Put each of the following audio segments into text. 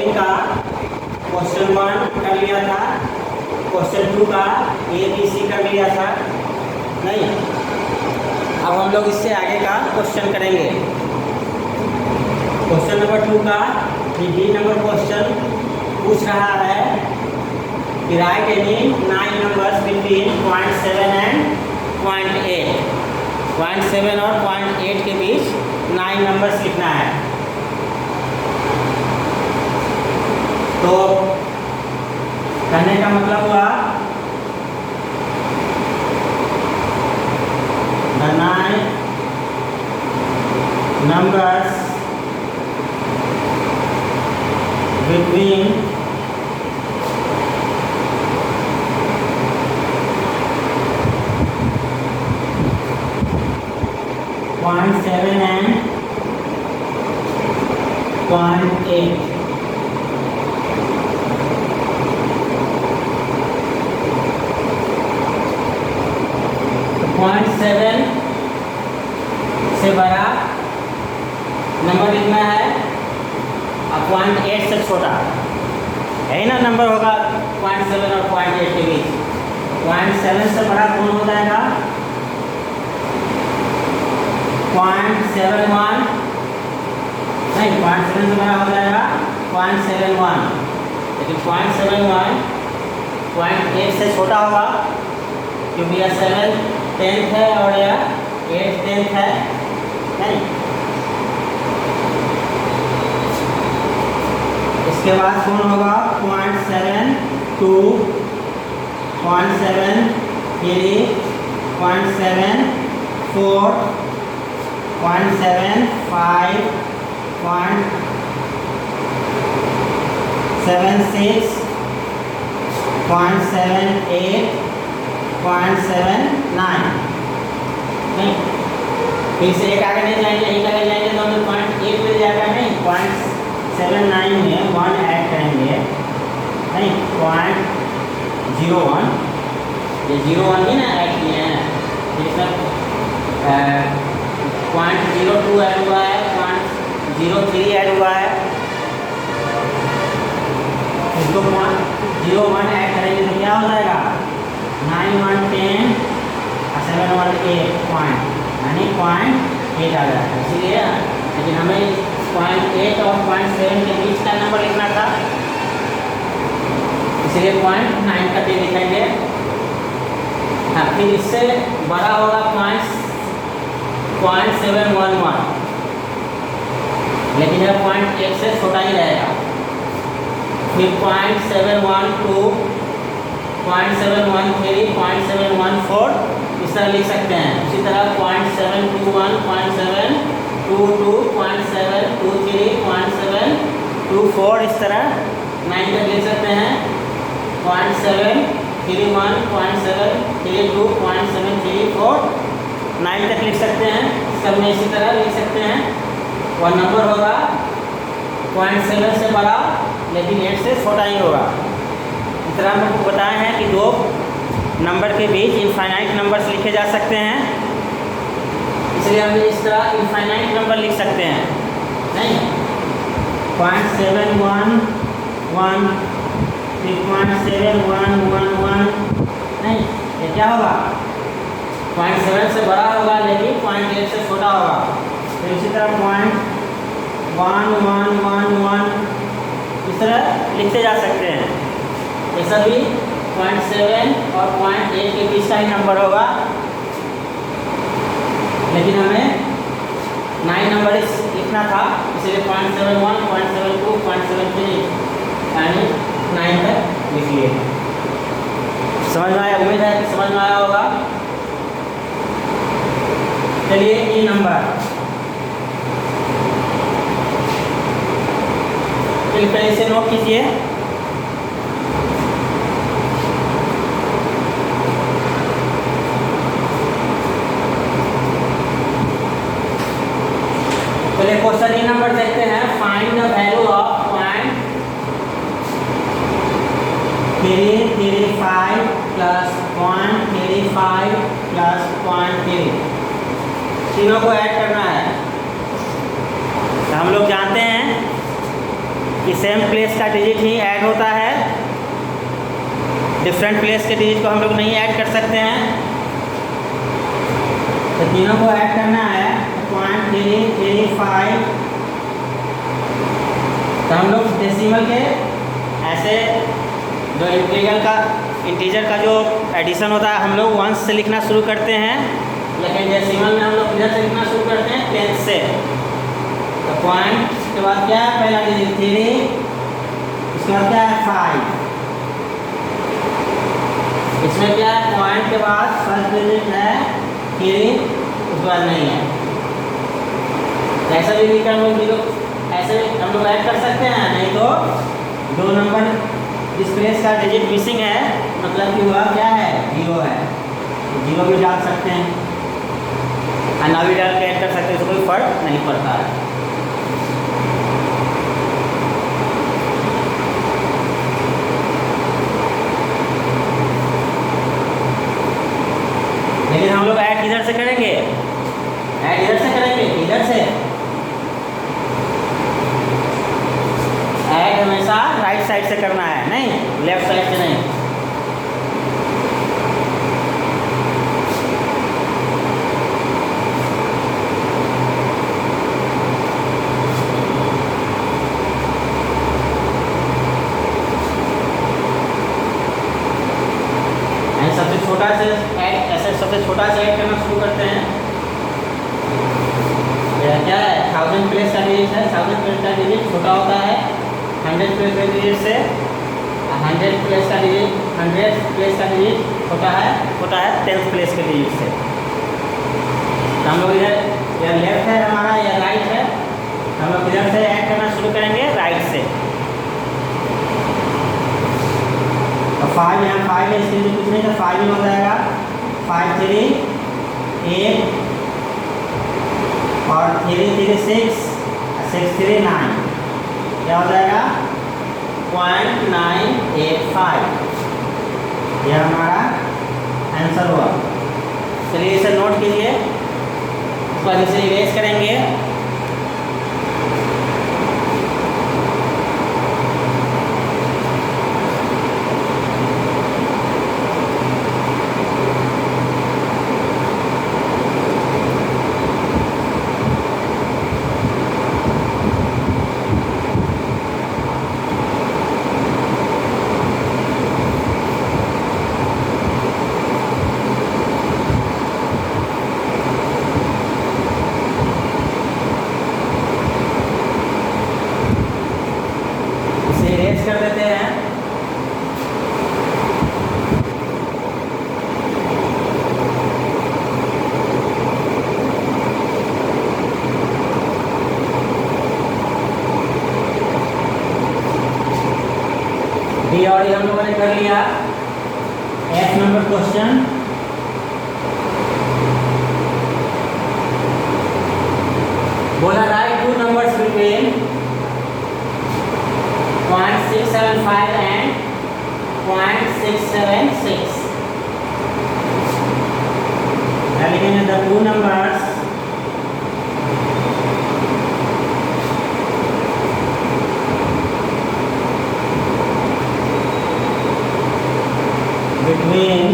Coding का question 1 कर लिया था, क्वेश्चन 2 का ABC कर लिया था नहीं। अब हम लोग इससे आगे का क्वेश्चन करेंगे। क्वेश्चन नंबर 2 का डी नंबर क्वेश्चन पूछ रहा है कि right any 9 numbers between 0.7 and 0.8। 0.7 और 0.8 के बीच 9 नंबर्स लिखना है। तो कहने का मतलब हुआ the 9 numbers between 0.7 and 0.8। 0.7 से बड़ा नंबर लिखना है और 0.8 से छोटा, यही ना नंबर होगा 0.7 और 0.8 के बीच। 0.7 से बड़ा कौन हो जाएगा? 0.71 नहीं, 0.7 से बड़ा हो जाएगा 0.71, लेकिन 0.71 0.8 से छोटा होगा क्योंकि यह 7 10th है और यह 8 10th है नहीं। इसके बाद कौन होगा? 0.72 0.73 0.74 0.75 0.76 0.78 0.79 नहीं। फिर से एक आगे नहीं जाएंगे, एक आगे जाएंगे तो हमें 0.8 मिल जाएगा नहीं। 0.79 में 1 ऐड करेंगे नहीं, 0.01 ये 0.1 ही ना ऐड किए हैं। इसमें 0.02 ऐड हुआ है, 0.03 ऐड हुआ है। इसको 0.01 ऐड करेंगे तो क्या हो जाएगा? 9 1 10 और 7 1 8 पॉइंट यानी 0.8 आ जाएगा। इसीलिए लेकिन हमें 0.8 और 0.7 के बीच का नंबर लिखना था, इसलिए 0.9 का दे लिखेंगे। हाँ, फिर इससे बड़ा होगा 0.711, लेकिन यह 0.8 से छोटा ही रहेगा। फिर 0.712 0.713 0.714 इस तरह लिख सकते हैं। इसी तरह 0.721 0.722 0.723 0.724 इस तरह 9 तक लिख सकते हैं। 0.731 0.732 0.734 9 तक लिख सकते हैं। सब में इसी तरह लिख सकते हैं। और नंबर होगा 0.7 से बड़ा लेकिन 8 से छोटा ही होगा। इस तरह हम आपको बताए हैं कि दो नंबर के बीच इनफाइनाइट नंबर्स लिखे जा सकते हैं, इसलिए हम इस तरह इनफाइनाइट नंबर लिख सकते हैं नहीं। 0.711 फिर 0.7111 नहीं, ये क्या होगा? 0.7 से बड़ा होगा लेकिन 0.8 से छोटा होगा। फिर इसी तरह 0.1111 इस तरह लिखते जा सकते हैं। ये सभी 0.7 और 0.8 के बीच का ही नंबर होगा, लेकिन हमें 9 नंबर लिखना था, इसलिए 0.71 0.72 0.73 यानी 9 तक लिखिए। समझ में आया? उम्मीद है कि समझ में आया होगा। चलिए ये नंबर पहले इसे नोट कीजिए। चलिए क्वेश्चन ई नंबर देखते हैं। Find the value of 0.335 plus 0.35 plus 0.3 तीनों को ऐड करना है। तो हम लोग जानते हैं कि सेम प्लेस का डिजिट ही ऐड होता है, डिफरेंट प्लेस के डिजिट को हम लोग नहीं ऐड कर सकते हैं। तो तीनों को ऐड करना है 0.335। तो हम लोग डेसिमल के ऐसे जो इंटीजर का जो एडिशन होता है हम लोग 1 से लिखना शुरू करते हैं, लेकिन डेसिमल में हम लोग किधर से लिखना शुरू करते हैं? 10 से। तो पॉइंट के बाद क्या है? पहला डिजिट 3, उसके बाद क्या है? 5। इसमें क्या है? पॉइंट के बाद फर्स्ट डिजिट है 3, उसके बाद नहीं है। ऐसा भी लिखकर हम लोग 0 ऐसे हम लोग ऐड कर सकते हैं, नहीं तो 2 नंबर जिस प्लेस का डिजिट मिसिंग है मतलब कि हुआ क्या है? 0 है। 0 भी डाल सकते हैं, ना भी डाल के ऐड कर सकते हैं, इससे कोई फर्क नहीं पड़ता है। लेकिन हम लोग ऐड किधर से करेंगे? ऐड इधर से करेंगे, इधर से। ऐड हमेशा राइट साइड से करना है, नहीं लेफ्ट साइड से नहीं। सबसे छोटा से ऐड, ऐसे सबसे छोटा से ऐड करना शुरू करते हैं। क्या है? 1000 प्लेस का डिजिट है, 1000 प्लेस का डिजिट छोटा होता है 100 प्लेस का डिजिट से। 100 प्लेस का डिजिट 100 प्लेस का डिजिट छोटा है 10th प्लेस के डिजिट से। तो हम लोग इधर लेफ्ट है हमारा या राइट है, हम लोग इधर से ऐड करना शुरू करेंगे राइट से। 5 यहाँ 5 है, इसके लिए कुछ नहीं, तो 5 ही हो जाएगा। 5 3 8 और 3 3 6 6 3 9, क्या हो जाएगा? 0.985। यह हमारा आंसर हुआ। चलिए इसे नोट कीजिए, उसके बाद इसे इरेज करेंगे। कर देते हैं। डी और हम लोगों ने कर लिया। F नंबर क्वेश्चन, बोला राइट 2 नंबर्स बिटवीन 0.675 and 0.676. लिखेंगे the 2 numbers between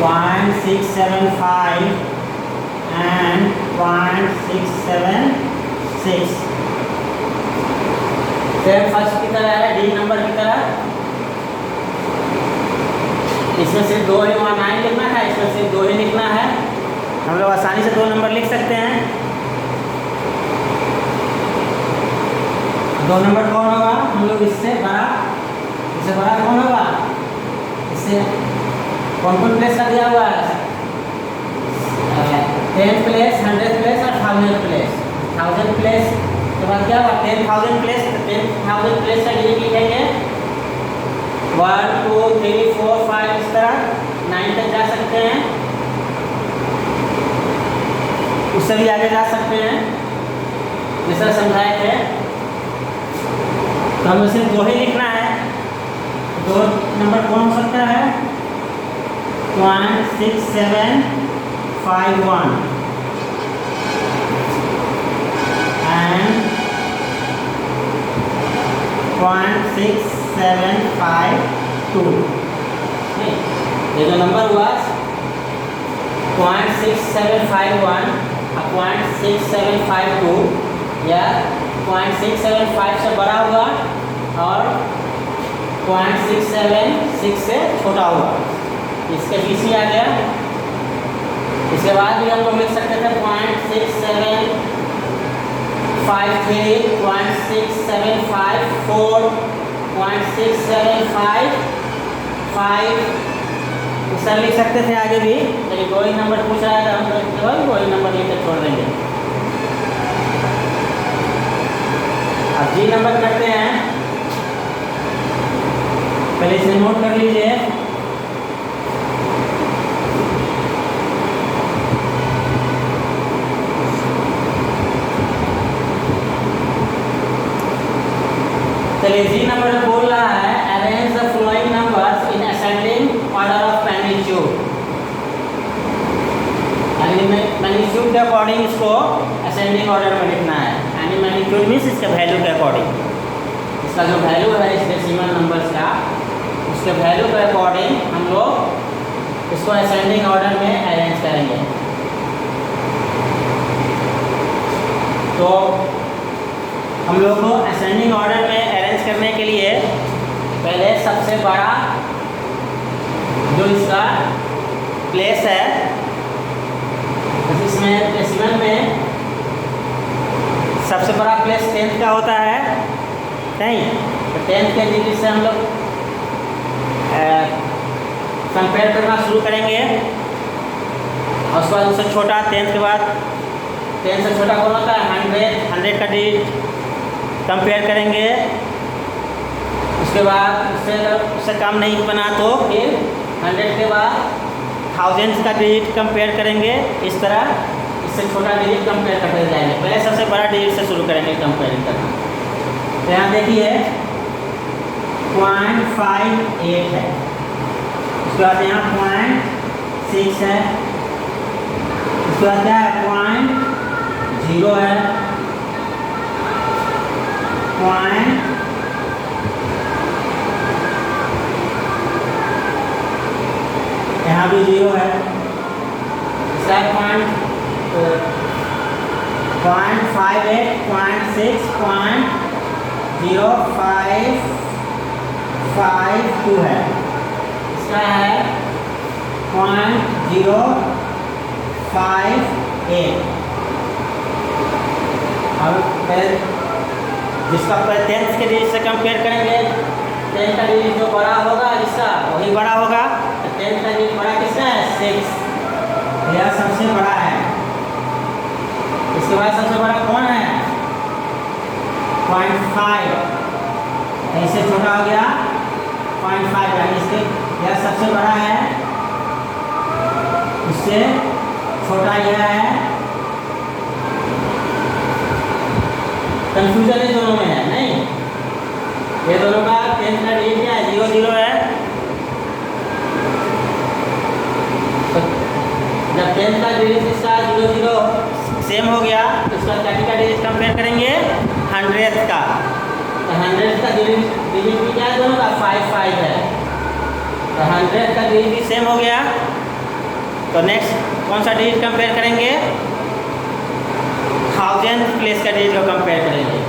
0.675 and 0.676। Same first की तरह है, डी नंबर की तरह। इसमें सिर्फ 2 ही, वहाँ 9 लिखना है, इसमें सिर्फ 2 ही लिखना है। हम लोग आसानी से 2 नंबर लिख सकते हैं। 2 नंबर कौन होगा? हम लोग इससे बड़ा कौन होगा? इससे कौन कौन प्लेस का दिया हुआ है? 10 प्लेस, 100 प्लेस और 1000 प्लेस। 1000 प्लेस के बाद क्या हुआ? 10,000 प्लेस। 10,000 प्लेस का डिजिट लिखेंगे 1 2 3 4 5, इस तरह 9 तक जा सकते हैं, उससे भी आगे जा सकते हैं, जैसा समझाए थे। तो हमें सिर्फ 2 ही लिखना है। 2 नंबर कौन हो सकता है? 0.6751 0.6752। ये जो नंबर हुआ 0.6751 और 0.6752 या 0.675 से बड़ा हुआ और 0.676 से छोटा हुआ, इसके पीछे आ गया। इसके बाद भी हम लोग लिख सकते थे 0.6753, 0.6754, 0.6755, सर लिख सकते थे आगे भी, लेकिन वही नंबर पूछ रहा है तो हम केवल वही नंबर लेकर छोड़ देंगे। अब जी नंबर करते हैं, पहले इसे नोट कर लीजिए। चलिए जी नंबर बोल रहा है arrange the flowing numbers in ascending order of magnitude. Magnitude के अकॉर्डिंग इसको असेंडिंग ऑर्डर में लिखना है। यानी मैग्नीट्यूड मीन्स इसके वैल्यू के अकॉर्डिंग, इसका जो वैल्यू है इस डेसिमल नंबर्स का, उसके वैल्यू के अकॉर्डिंग हम लोग इसको असेंडिंग ऑर्डर में अरेंज करेंगे। तो हम लोग को असेंडिंग ऑर्डर में अरेंज करने के लिए पहले सबसे बड़ा जो इसका प्लेस है, इसमें डेसिमल में सबसे बड़ा प्लेस 10th का होता है, नहीं तो 10th के डिजिट से हम लोग कंपेयर करना शुरू करेंगे और उसके बाद उससे छोटा 10th के बाद 10 से छोटा कौन होता है 100 का डिजिट कंपेयर करेंगे। उसके बाद उससे कम नहीं बना तो फिर 100 के बाद 1000 का डिजिट कंपेयर करेंगे। इस तरह इससे छोटा डिजिट कंपेयर करते जाएंगे। पहले सबसे बड़ा डिजिट से शुरू करेंगे कंपेयरिंग करना। तो यहाँ देखिए 0.58 है, उसके बाद यहाँ 0.6 है, उसके बाद क्या है 0.0 है, 0. यहाँ भी 0 है, इसका 0.58, 0.6, 0.0552 है, इसका है 0.058। अब जिसका 10th के डिजिट से कंपेयर करेंगे, 10th का डिजिट जो बड़ा होगा इसका वही बड़ा होगा। 10th का डिजिट बड़ा किसका है 6, यह सबसे बड़ा है। इसके बाद सबसे बड़ा कौन है 0.5, इससे छोटा हो गया 0.5, यानी इसके यह सबसे बड़ा है, इससे छोटा यह है। कंफ्यूजन इन दोनों में है, नहीं ये दोनों का 10th का डिजिट क्या है 0 है। तो जब 10th का डिजिट इसका 0 सेम हो गया तो इसका 30 का डिजिट कंपेयर करेंगे 100th का, तो 100th का डिजिट भी क्या है दोनों का 55 है, तो 100th का डिजिट भी सेम हो गया। तो नेक्स्ट कौन सा डिजिट कंपेयर करेंगे 1000th प्लेस का डिजिट को कंपेयर करेंगे।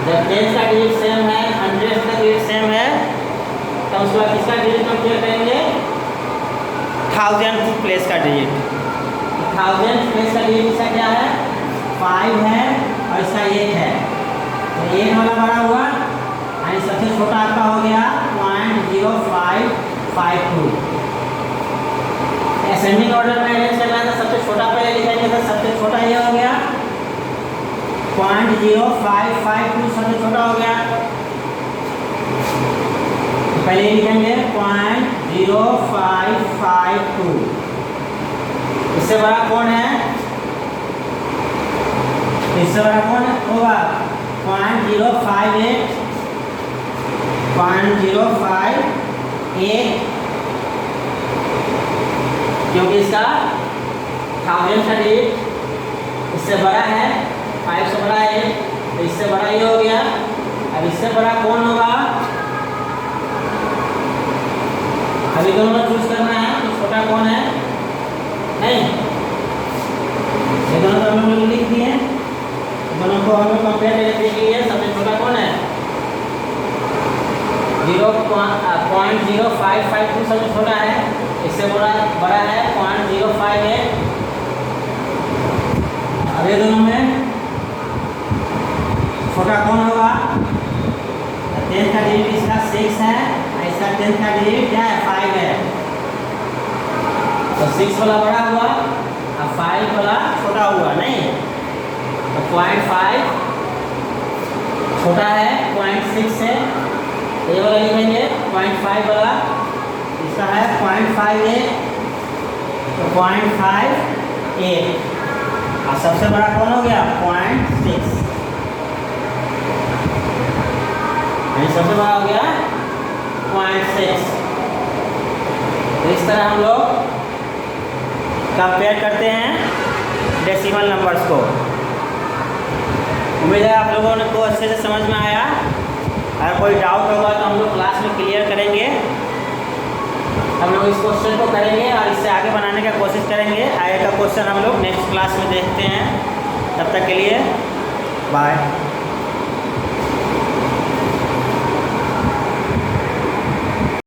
जब 10th का डिजिट सेम है 100th का डिजिट सेम है तो उसके बाद किसका डिजिट कंपेयर करेंगे 1000th प्लेस का डिजिट। 1000th प्लेस का डिजिट इसका क्या है 5 है और इसका 1 है, तो 1 वाला बड़ा हुआ यानी सबसे छोटा आपका हो गया 0.0552। असेंडिंग ऑर्डर में अरेंज करना है तो सबसे छोटा पहले लिखेंगे, तो सबसे छोटा ये हो गया 0.0552, सबसे छोटा हो गया। पहले लिखेंगे 0.0552। इससे बड़ा कौन है, इससे बड़ा कौन होगा 0.058, 0.058, क्योंकि इसका 1000 का डिजिट इससे बड़ा है, 5 से बड़ा है, तो इससे बड़ा ये हो गया। अब इससे बड़ा कौन होगा? अभी दोनों में चूज करना है, तो छोटा कौन है? नहीं, ये दोनों तो हम लोग लिख दिए, दोनों को हम लोग कंपेयर करके देख लिए। सबसे छोटा कौन है? 0.0552 सबसे छोटा है, इससे बड़ा है 0.058। अब ये दोनों में छोटा कौन होगा? 10 का डिजिट इसका 6 है, इसका 10 का डिजिट क्या है? 5 है। तो 6 वाला बड़ा हुआ और 5 वाला छोटा हुआ, नहीं? तो 0.5 छोटा है 0.6 से, ये वाला लिखेंगे 0.5 वाला, इसका है 0.58, तो 0.58। और सबसे बड़ा कौन हो गया? 0.6। सबसे बड़ा हो गया 0.6। तो इस तरह हम लोग कंपेयर करते हैं डेसिमल नंबर्स को। उम्मीद है आप लोगों को अच्छे से समझ में आया। अगर कोई डाउट होगा तो हम लोग क्लास में क्लियर करेंगे। हम लोग इस क्वेश्चन को करेंगे और इससे आगे बनाने का कोशिश करेंगे। आगे का क्वेश्चन हम लोग नेक्स्ट क्लास में देखते हैं। तब तक के लिए बाय।